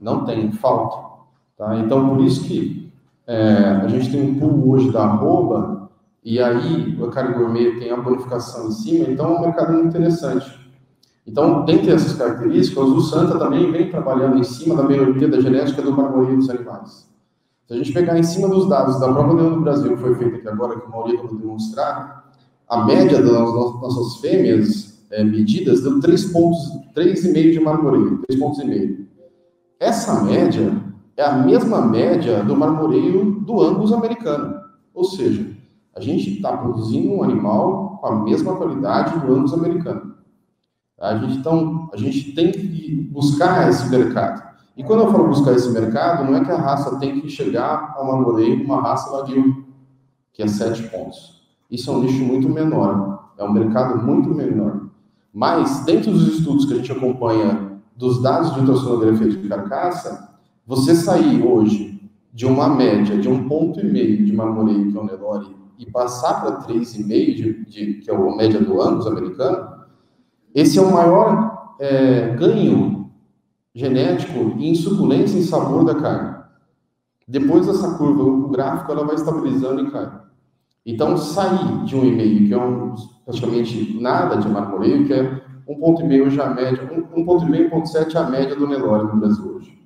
Não tem, falta. Tá? Então, por isso que a gente tem um pool hoje da arroba, e aí o carne gourmet tem a bonificação em cima, então é um mercado muito interessante. Então, dentre essas características, o Santa também vem trabalhando em cima da melhoria da genética do marmoreio dos animais. Se a gente pegar em cima dos dados da própria Leão do Brasil, que foi feita aqui agora, que o Mauri acabou de demonstrar, a média das nossas fêmeas medidas deu 3,5 de marmoreio, 3,5 pontos. Essa média é a mesma média do marmoreio do Angus americano. Ou seja, a gente está produzindo um animal com a mesma qualidade do Angus americano. A gente tem que buscar esse mercado. E quando eu falo buscar esse mercado, não é que a raça tem que chegar ao marmoreio uma raça Wagyu, que é 7 pontos. Isso é um nicho muito menor, é um mercado muito menor. Mas, dentro dos estudos que a gente acompanha dos dados de ultrassonografia de carcaça, você sair hoje de uma média de 1,5 ponto de marmoreio, que é o Nelore, e passar para 3,5, que é a média do Angus americano, esse é o maior ganho genético em suculência e sabor da carne. Depois dessa curva, o gráfico ela vai estabilizando e cai. Então, sair de 1,5, que é praticamente nada de marmoreio, que é 1,5 ponto já a média, 1,5, 1,7 a média do Nelore no Brasil hoje.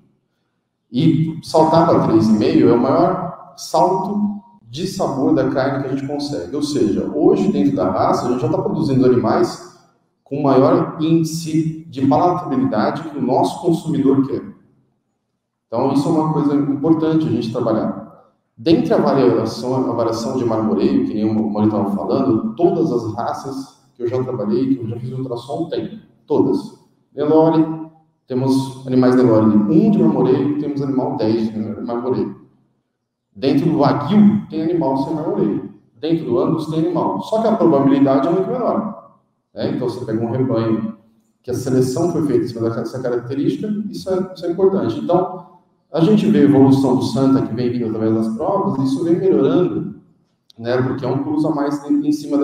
E saltar para 3,5 é o maior salto de sabor da carne que a gente consegue. Ou seja, hoje, dentro da raça, a gente já está produzindo animais com maior índice de palatabilidade que o nosso consumidor quer. Então, isso é uma coisa importante a gente trabalhar. Dentre a variação de marmoreio, que nem o Mauri estava falando, todas as raças que eu já trabalhei, que eu já fiz ultrassom, tem. Todas. Nelore, temos animais Nelore de 1 de marmoreio, temos animal 10 de marmoreio. Dentro do Wagyu, tem animal sem marmoreio. Dentro do Angus, tem animal. Só que a probabilidade é muito menor. Então, você pega um rebanho que a seleção foi feita em cima dessa característica, isso é importante. Então, a gente vê a evolução do Santa, que vem vindo através das provas, e isso vem melhorando, né, porque é um plus a mais em cima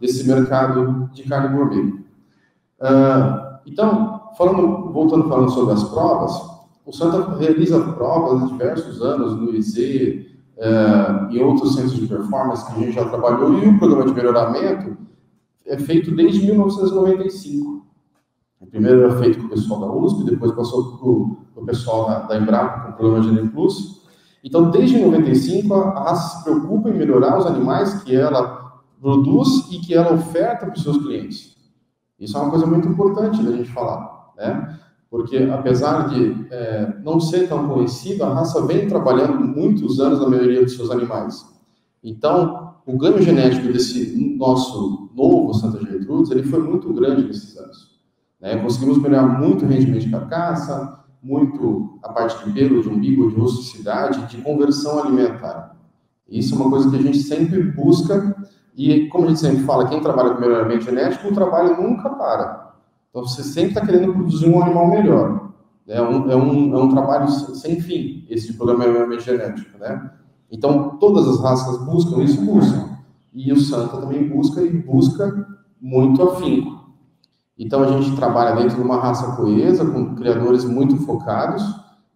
desse mercado de carne gourmet. Então, voltando falando sobre as provas, o Santa realiza provas há diversos anos no IZ, e outros centros de performance que a gente já trabalhou, e o programa de melhoramento é feito desde 1995. O primeiro era feito com o pessoal da USP, depois passou para o pessoal da Embrapa, com o programa Gene Plus. Então, desde 1995, a raça se preocupa em melhorar os animais que ela produz e que ela oferta para os seus clientes. Isso é uma coisa muito importante da gente falar, né? Porque, apesar de não ser tão conhecida, a raça vem trabalhando muitos anos na maioria dos seus animais. Então, o ganho genético desse nosso novo Santa Gertrudes, ele foi muito grande nesses anos. Conseguimos melhorar muito o rendimento de carcaça, muito a parte de pelo, de umbigo, de rusticidade, de conversão alimentar. Isso é uma coisa que a gente sempre busca, e como a gente sempre fala, quem trabalha com melhoramento genético, o trabalho nunca para. Então, você sempre está querendo produzir um animal melhor. É um trabalho sem fim, esse de programa de melhoramento genético, né? Então, todas as raças buscam isso, e o Santa também busca muito afinco. Então, a gente trabalha dentro de uma raça coesa, com criadores muito focados,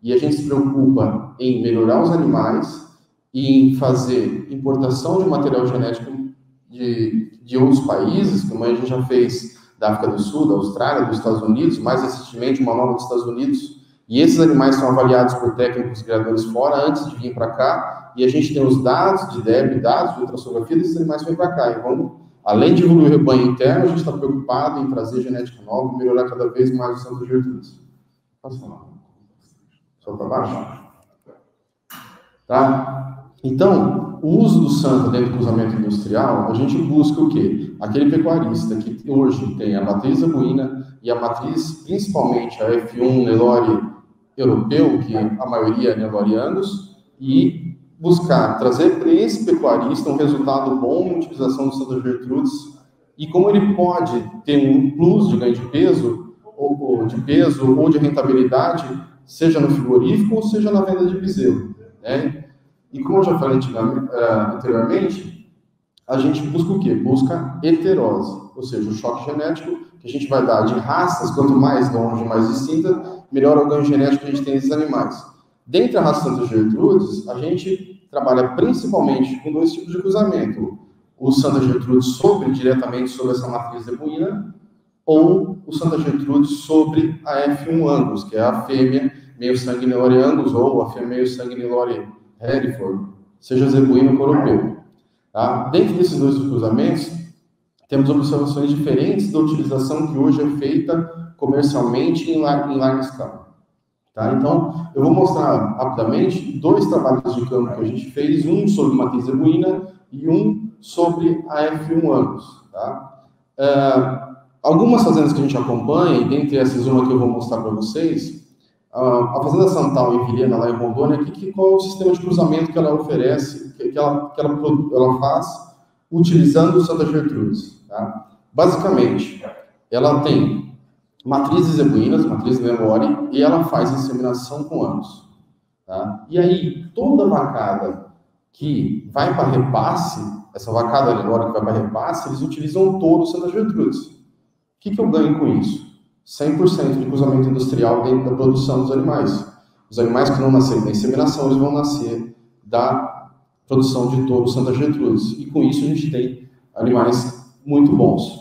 e a gente se preocupa em melhorar os animais e em fazer importação de material genético de outros países, como a gente já fez da África do Sul, da Austrália, dos Estados Unidos, mais recentemente uma nova dos Estados Unidos, e esses animais são avaliados por técnicos criadores fora antes de vir para cá, e a gente tem os dados de DEB, dados de ultrassonografia desses animais que vêm para cá. Então, além de evoluir o rebanho interno, a gente está preocupado em trazer genética nova e melhorar cada vez mais o Santa Gertrudes. Posso falar? Só para baixo? Tá? Então, o uso do Santa dentro do cruzamento industrial, a gente busca o quê? Aquele pecuarista que hoje tem a matriz zebuína e a matriz, principalmente a F1 Nelore europeu, que a maioria é Nelore Angus, e buscar trazer para esse pecuarista um resultado bom na utilização do Santa Gertrudes, e como ele pode ter um plus de ganho de peso, ou de rentabilidade, seja no frigorífico ou seja na venda de bezerro, né? E como eu já falei anteriormente, a gente busca o quê? Busca heterose, ou seja, o choque genético que a gente vai dar de raças, quanto mais longe, mais distinta, melhor o ganho genético que a gente tem nesses animais. Dentre a raça Santa Gertrudes, a gente trabalha principalmente com 2 tipos de cruzamento. O Santa Gertrudes diretamente sobre essa matriz zebuína, ou o Santa Gertrudes sobre a F1 Angus, que é a fêmea meio sangue Nelore Angus, ou a fêmea meio sangue Nelore Hereford, seja zebuíno ou coropeu. Tá? Dentro desses 2 cruzamentos, temos observações diferentes da utilização que hoje é feita comercialmente em larga escala. Tá? Então, eu vou mostrar rapidamente 2 trabalhos de campo que a gente fez, um sobre matriz zebuína e um sobre a F1 Angus. Tá? Algumas fazendas que a gente acompanha, e dentre essas uma que eu vou mostrar para vocês, a Fazenda Santal em Vilhena, lá em Rondônia, qual é o sistema de cruzamento que ela oferece, que ela faz, utilizando o Santa Gertrudes. Tá? Basicamente, ela tem matrizes zebuínas, matriz Nelore, e ela faz inseminação com Angus. Tá? E aí, toda vacada que vai para repasse, essa vacada Nelore que vai para repasse, eles utilizam o touro Santa Gertrudes. O que eu ganho com isso? 100% de cruzamento industrial dentro da produção dos animais. Os animais que não nascerem da inseminação, eles vão nascer da produção de touro Santa Gertrudes. E com isso a gente tem animais muito bons.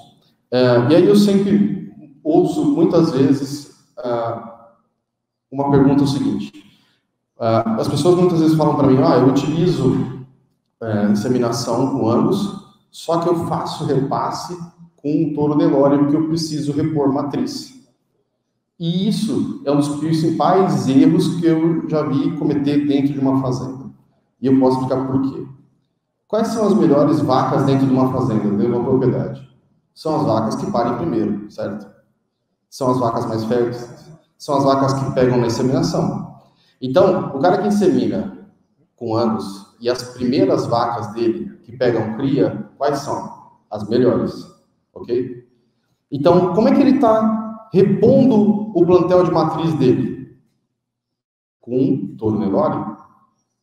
E aí eu sempre ouço muitas vezes uma pergunta seguinte. As pessoas muitas vezes falam para mim, eu utilizo inseminação com Angus, só que eu faço repasse com um touro Nelore porque eu preciso repor matriz. E isso é um dos principais erros que eu já vi cometer dentro de uma fazenda. E eu posso explicar por quê. Quais são as melhores vacas dentro de uma fazenda, dentro de uma propriedade? São as vacas que parem primeiro, certo? São as vacas mais férteis. São as vacas que pegam na inseminação. Então, o cara que insemina com Angus e as primeiras vacas dele que pegam cria, quais são? As melhores, ok? Então, como é que ele está repondo o plantel de matriz dele? Com touro Nelore,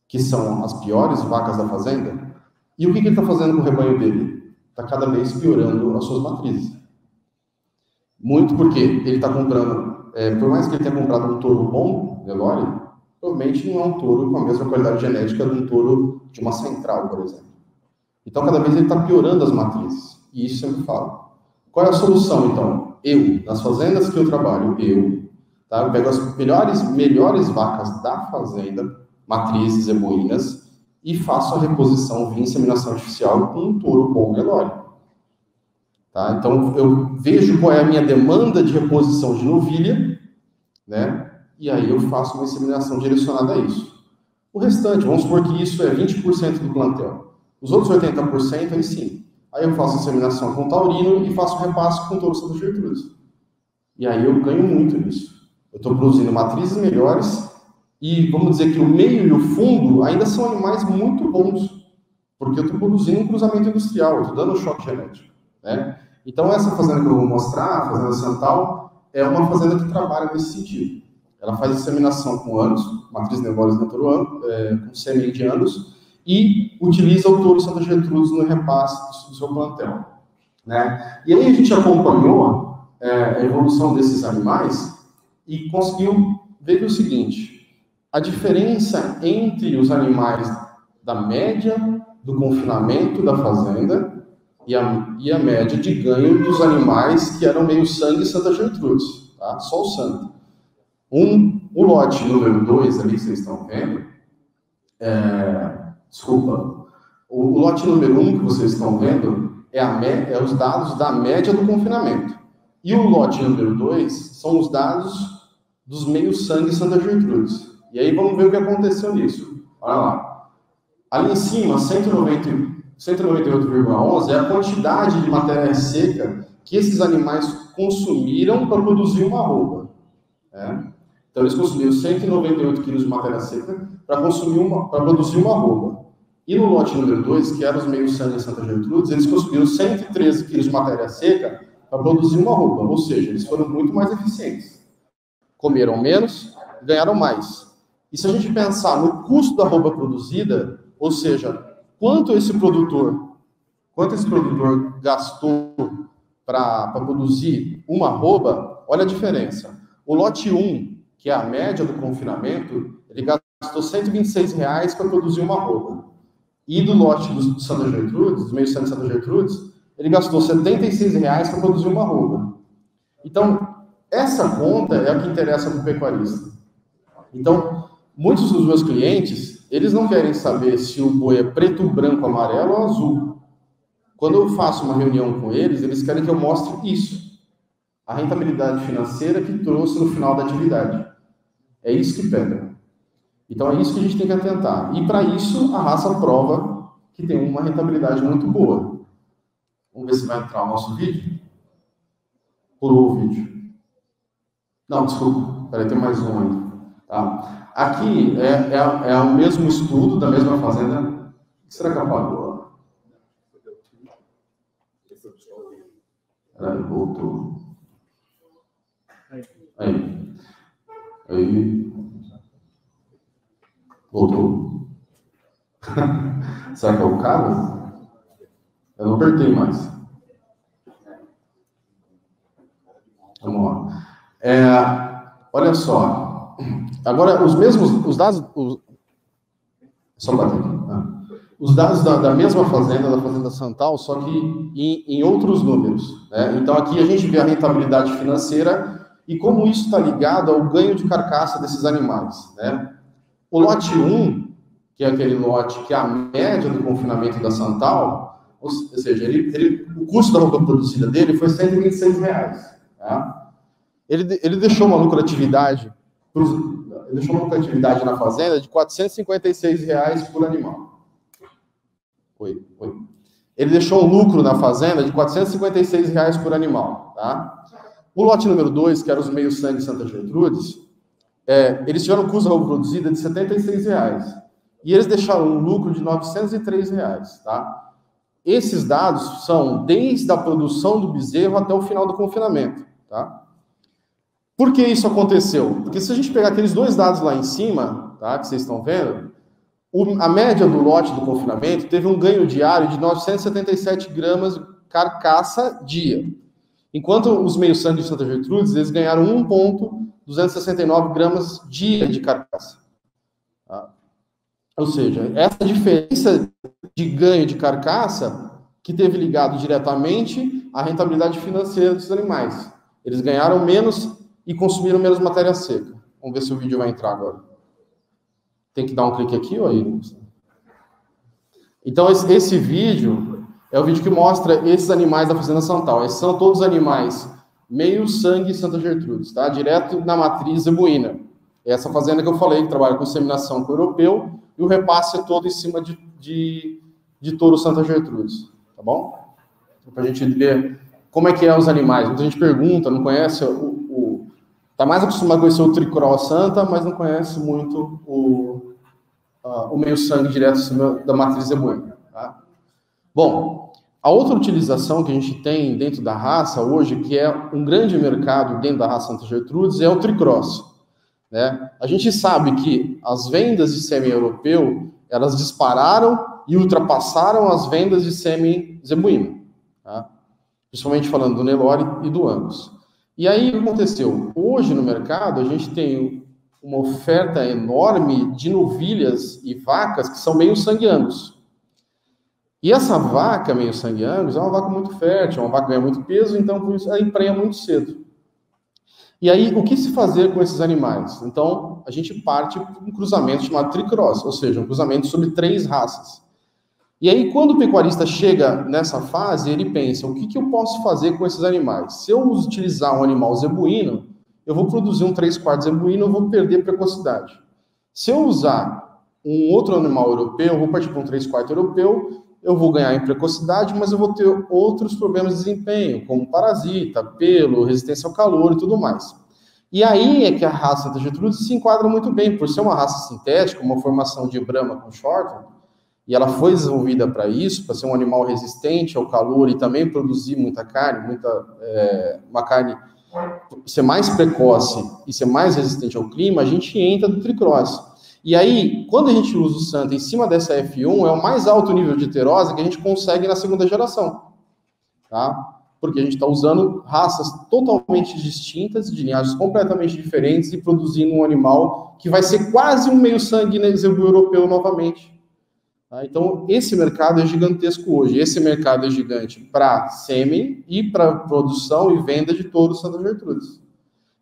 que são as piores vacas da fazenda. E o que ele está fazendo com o rebanho dele? Está cada vez piorando as suas matrizes. Muito porque ele está comprando, por mais que ele tenha comprado um touro bom, Nelore, provavelmente não é um touro com a mesma qualidade genética de um touro de uma central, por exemplo. Então, cada vez ele está piorando as matrizes. E isso eu sempre falo. Qual é a solução, então? Nas fazendas que eu trabalho, eu pego as melhores vacas da fazenda, matrizes zebuínas, e faço a reposição via inseminação artificial com um touro bom Nelore. Tá? Então, eu vejo qual é a minha demanda de reposição de novilha, né? E aí eu faço uma inseminação direcionada a isso. O restante, vamos supor que isso é 20% do plantel. Os outros 80%, aí sim. Aí eu faço inseminação com taurino e faço repasse com touro Santa Gertrudes. E aí eu ganho muito nisso. Eu estou produzindo matrizes melhores e vamos dizer que o meio e o fundo ainda são animais muito bons, porque eu estou produzindo um cruzamento industrial, eu estou dando um choque genético. Né? Então essa fazenda que eu vou mostrar, a Fazenda Santal, é uma fazenda que trabalha nesse sentido. Ela faz inseminação com Angus, matriz Nelore com sêmen de Angus, e utiliza o touro Santa Gertrudes no repasse do seu plantel. Né? E aí a gente acompanhou a evolução desses animais e conseguiu ver o seguinte: a diferença entre os animais da média do confinamento da fazenda e a média de ganho dos animais que eram meio sangue Santa Gertrudes, tá? Só o sangue. O lote número 2 ali que vocês estão vendo, o lote número 1 que vocês estão vendo é os dados da média do confinamento. E o lote número 2 são os dados dos meios sangue Santa Gertrudes. E aí vamos ver o que aconteceu nisso. Olha lá. Ali em cima, 198,11 é a quantidade de matéria seca que esses animais consumiram para produzir uma arroba. Então eles consumiram 198 quilos de matéria seca para produzir uma arroba. E no lote número 2, que era os meios sangue Santa Gertrudes, eles consumiram 113 quilos de matéria seca para produzir uma arroba. Ou seja, eles foram muito mais eficientes. Comeram menos, ganharam mais. E se a gente pensar no custo da arroba produzida, ou seja, quanto esse produtor gastou para produzir uma arroba, olha a diferença. O lote 1, que é a média do confinamento, ele gastou R$126 para produzir uma arroba. E do lote do Santa Gertrudes, do meio sangue de Santa Gertrudes, ele gastou R$76 para produzir uma arroba. Então, essa conta é a que interessa para o pecuarista. Então, muitos dos meus clientes, eles não querem saber se o boi é preto, branco, amarelo ou azul. Quando eu faço uma reunião com eles, eles querem que eu mostre isso. A rentabilidade financeira que trouxe no final da atividade. É isso que pega. Então, é isso que a gente tem que atentar. E, para isso, a raça prova que tem uma rentabilidade muito boa. Vamos ver se vai entrar o nosso vídeo. Pulou o vídeo. Não, desculpa. Peraí, tem mais um aí. Tá? Aqui é o mesmo estudo da mesma fazenda. O que será que apagou? Peraí, voltou. Aí. Voltou. Será que é o cabo? Eu não apertei mais. Vamos lá. Olha só. Agora, os dados... Só bater aqui. Os dados da mesma fazenda, da Fazenda Santal, só que em outros números. Né? Então, aqui a gente vê a rentabilidade financeira e como isso está ligado ao ganho de carcaça desses animais. Né? O lote 1, que é aquele lote que é a média do confinamento da Santal, ou seja, o custo da roupa produzida dele foi R$126. Tá? Ele deixou uma lucratividade na fazenda de R$456 por animal. Oi. Ele deixou um lucro na fazenda de R$456 por animal. Tá? O lote número 2, que era os meio-sangue Santa Gertrudes, eles tiveram um custo da roupa produzida de R$76. E eles deixaram um lucro de R$903. Tá? Esses dados são desde a produção do bezerro até o final do confinamento. Tá? Por que isso aconteceu? Porque se a gente pegar aqueles dois dados lá em cima, tá, que vocês estão vendo, a média do lote do confinamento teve um ganho diário de 977 gramas carcaça dia. Enquanto os meio-sangue de Santa Gertrudes, eles ganharam 1,269 gramas dia de carcaça. Tá? Ou seja, essa diferença de ganho de carcaça que teve ligado diretamente à rentabilidade financeira dos animais. Eles ganharam menos e consumiram menos matéria seca. Vamos ver se o vídeo vai entrar agora. Tem que dar um clique aqui ou aí? Então, esse vídeo é o vídeo que mostra esses animais da Fazenda Santal. Esses são todos animais meio-sangue Santa Gertrudes, tá? Direto na matriz zebuína. É essa fazenda que eu falei, que trabalha com inseminação com o europeu, e o repasse é todo em cima de touro Santa Gertrudes, tá bom? Para a gente ver como é que é os animais. Muita gente pergunta, não conhece tá mais acostumado a conhecer o Tricross Santa, mas não conhece muito o meio-sangue direto em cima da matriz zebuína. Tá? Bom, a outra utilização que a gente tem dentro da raça hoje, que é um grande mercado dentro da raça Santa Gertrudes, é o Tricross. Né? A gente sabe que as vendas de sêmen europeu, elas dispararam e ultrapassaram as vendas de sêmen zebuíno. Tá? Principalmente falando do Nelore e do Angus. E aí, o que aconteceu? Hoje, no mercado, a gente tem uma oferta enorme de novilhas e vacas que são meio-sangue Angus. E essa vaca meio-sangue Angus é uma vaca muito fértil, é uma vaca que ganha muito peso, então, por isso, ela emprenha muito cedo. E aí, o que se fazer com esses animais? Então, a gente parte para um cruzamento chamado Tricross, ou seja, um cruzamento sobre 3 raças. E aí, quando o pecuarista chega nessa fase, ele pensa, o que eu posso fazer com esses animais? Se eu utilizar um animal zebuíno, eu vou produzir um 3/4 zebuíno, eu vou perder precocidade. Se eu usar um outro animal europeu, eu vou partir para um 3/4 europeu, eu vou ganhar em precocidade, mas eu vou ter outros problemas de desempenho, como parasita, pelo, resistência ao calor e tudo mais. E aí é que a raça Santa Gertrudes se enquadra muito bem, por ser uma raça sintética, uma formação de Brahma com Shorten, e ela foi desenvolvida para isso, para ser um animal resistente ao calor e também produzir muita carne, uma carne ser mais precoce e ser mais resistente ao clima, a gente entra no Tricross. E aí, quando a gente usa o Santa em cima dessa F1, é o mais alto nível de heterose que a gente consegue na segunda geração. Tá? porque a gente está usando raças totalmente distintas, de linhagens completamente diferentes, e produzindo um animal que vai ser quase um meio-sangue zebu europeu novamente. Tá? Então, esse mercado é gigantesco hoje. Esse mercado é gigante para sêmen e para produção e venda de touros Santa Gertrudes.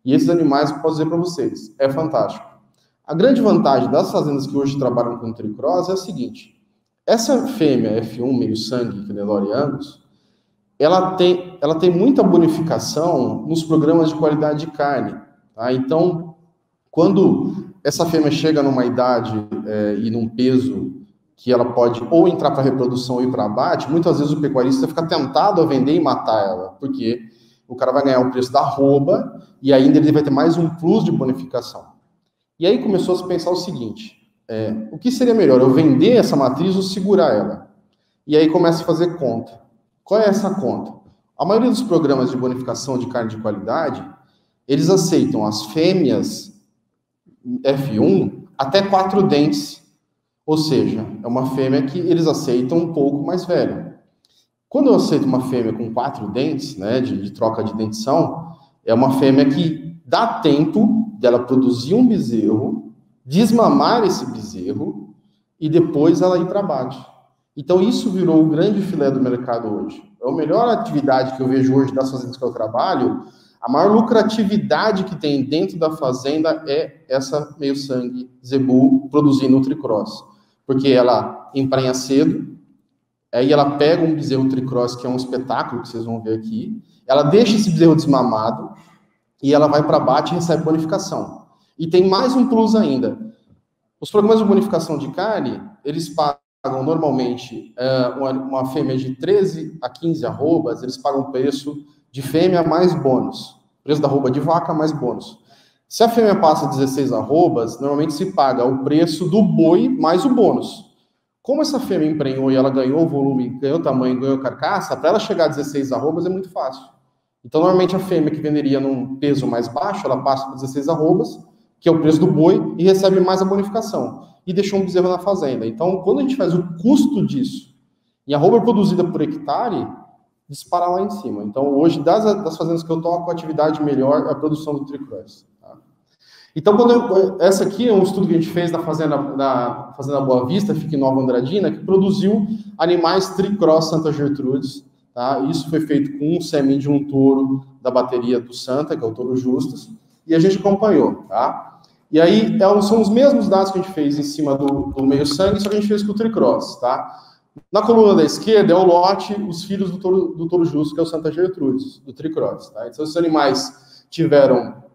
E esses animais, eu posso dizer para vocês, é fantástico. A grande vantagem das fazendas que hoje trabalham com tricross é a seguinte: essa fêmea F1 meio-sangue, que é Nelore Angus, ela tem muita bonificação nos programas de qualidade de carne. Tá? Então, quando essa fêmea chega numa idade e num peso que ela pode ou entrar para reprodução ou ir para abate, muitas vezes o pecuarista fica tentado a vender e matar ela, porque o cara vai ganhar o preço da arroba e ainda ele vai ter mais um plus de bonificação. E aí começou a se pensar o seguinte: o que seria melhor, eu vender essa matriz ou segurar ela? E aí começa a fazer conta. Qual é essa conta? A maioria dos programas de bonificação de carne de qualidade, eles aceitam as fêmeas F1 até 4 dentes. Ou seja, é uma fêmea que eles aceitam um pouco mais velha. Quando eu aceito uma fêmea com 4 dentes, né, de troca de dentição, é uma fêmea que dá tempo dela produzir um bezerro, desmamar esse bezerro e depois ela ir para abate. Então isso virou o grande filé do mercado hoje. É a melhor atividade que eu vejo hoje das fazendas que eu trabalho. A maior lucratividade que tem dentro da fazenda é essa meio-sangue zebu produzindo o tricross. Porque ela emprenha cedo, aí ela pega um bezerro tricross, que é um espetáculo que vocês vão ver aqui, ela deixa esse bezerro desmamado e ela vai para abate e recebe bonificação. E tem mais um plus ainda. Os programas de bonificação de carne, eles pagam normalmente uma fêmea de 13 a 15 arrobas, eles pagam preço de fêmea mais bônus. Preço da arroba de vaca mais bônus. Se a fêmea passa 16 arrobas, normalmente se paga o preço do boi mais o bônus. Como essa fêmea emprenhou e ela ganhou volume, ganhou tamanho, ganhou carcaça, para ela chegar a 16 arrobas é muito fácil. Então, normalmente a fêmea que venderia num peso mais baixo, ela passa por 16 arrobas, que é o preço do boi, e recebe mais a bonificação. E deixou um bezerro na fazenda. Então, quando a gente faz o custo disso, em arroba produzida por hectare, dispara lá em cima. Então, hoje, das fazendas que eu toco, a atividade melhor é a produção do tricross. Tá? Então, essa aqui é um estudo que a gente fez da Fazenda Boa Vista, fica em Nova Andradina, que produziu animais tricross Santa Gertrudes. Tá? Isso foi feito com um sêmen de um touro da bateria do Santa, que é o touro Justus, e a gente acompanhou. Tá? E aí, são os mesmos dados que a gente fez em cima do meio-sangue, só que a gente fez com o tricross. Tá? Na coluna da esquerda é o lote, os filhos do touro Justo, que é o Santa Gertrudes, do tricross. Tá? Então, esses animais tiveram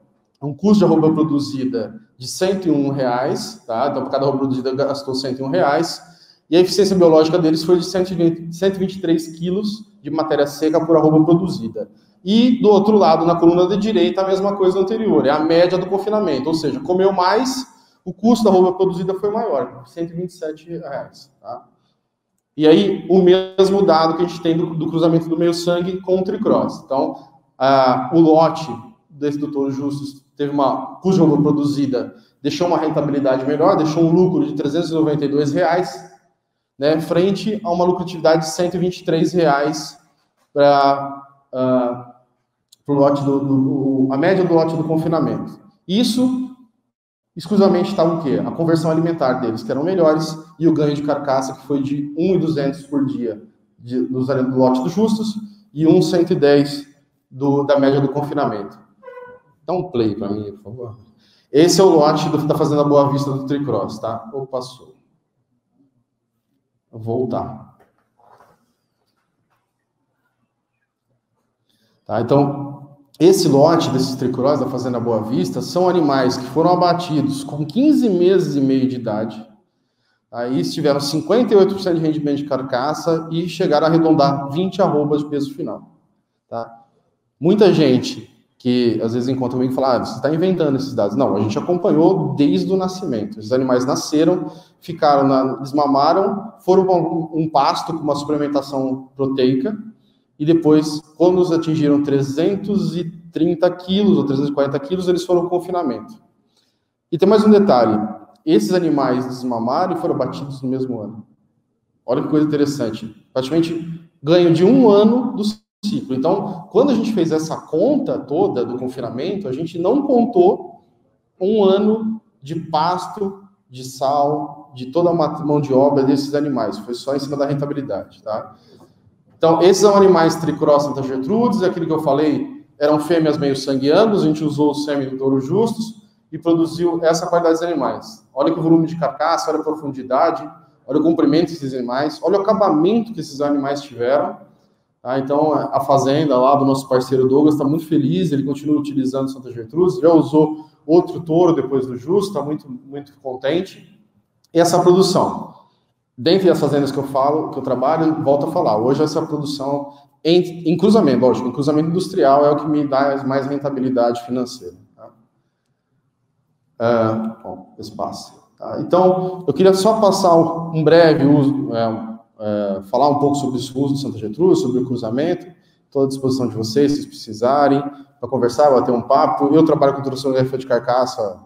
um custo de arroba produzida de R$101, tá? Então, por cada arroba produzida gastou R$101, e a eficiência biológica deles foi de 123 quilos de matéria seca por arroba produzida. E, do outro lado, na coluna da direita, a mesma coisa do anterior, é a média do confinamento, ou seja, comeu mais, o custo da arroba produzida foi maior, R$127. Tá? E aí, o mesmo dado que a gente tem do cruzamento do meio-sangue com o tricross. Então, o lote desse do touro Justus teve uma custo de arroba produzida, deixou uma rentabilidade melhor, deixou um lucro de R$392, né, frente a uma lucratividade de R$123 para o lote a média do lote do confinamento. Isso exclusivamente estava o quê? A conversão alimentar deles, que eram melhores, e o ganho de carcaça, que foi de 1.200 por dia do lote do Justus, e 1.110 da média do confinamento. Dá um play para mim, por favor. Esse é o lote da Fazenda Boa Vista do tricross, tá? Ou passou. Vou voltar. Tá, então, esse lote desses tricross da Fazenda Boa Vista são animais que foram abatidos com 15 meses e meio de idade. Aí tiveram 58% de rendimento de carcaça e chegaram a arredondar 20 arrobas de peso final. Tá? Muita gente que às vezes encontra comigo e fala, você está inventando esses dados. Não, a gente acompanhou desde o nascimento. Os animais nasceram, desmamaram, foram para um pasto com uma suplementação proteica, e depois, quando os atingiram 330 quilos ou 340 quilos, eles foram ao confinamento. E tem mais um detalhe, esses animais desmamaram e foram abatidos no mesmo ano. Olha que coisa interessante. Praticamente ganho de um ano do ciclo. Então, quando a gente fez essa conta toda do confinamento, a gente não contou um ano de pasto, de sal, de toda a mão de obra desses animais. Foi só em cima da rentabilidade, tá? Então, esses são animais Tricross Santa Gertrudes, aquilo que eu falei, eram fêmeas meio sangueanos, a gente usou o sêmen do touro justus e produziu essa qualidade de animais. Olha que o volume de carcaça, olha a profundidade, olha o comprimento desses animais, olha o acabamento que esses animais tiveram. Tá? Então, a fazenda lá do nosso parceiro Douglas está muito feliz, ele continua utilizando Santa Gertrudes, já usou outro touro depois do justo, está muito, muito contente. E essa produção, dentre as fazendas que eu falo, que eu trabalho, volto a falar, hoje essa produção em cruzamento, lógico, em cruzamento industrial é o que me dá mais rentabilidade financeira. Tá? Bom, espaço. Tá? Então, eu queria só passar um breve uso, falar um pouco sobre esse uso do Santa Gertrudes, sobre o cruzamento. Estou à disposição de vocês, se precisarem, para conversar, bater um papo. Eu trabalho com ultrassonografia de carcaça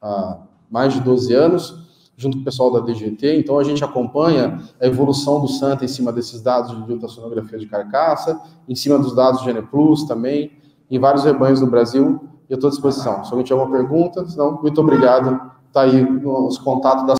há mais de 12 anos, junto com o pessoal da DGT, então a gente acompanha a evolução do Santa em cima desses dados de ultrassonografia de carcaça, em cima dos dados de GenePlus também, em vários rebanhos do Brasil, e eu estou à disposição. Se alguém tiver alguma pergunta, senão, muito obrigado. Está aí os contatos da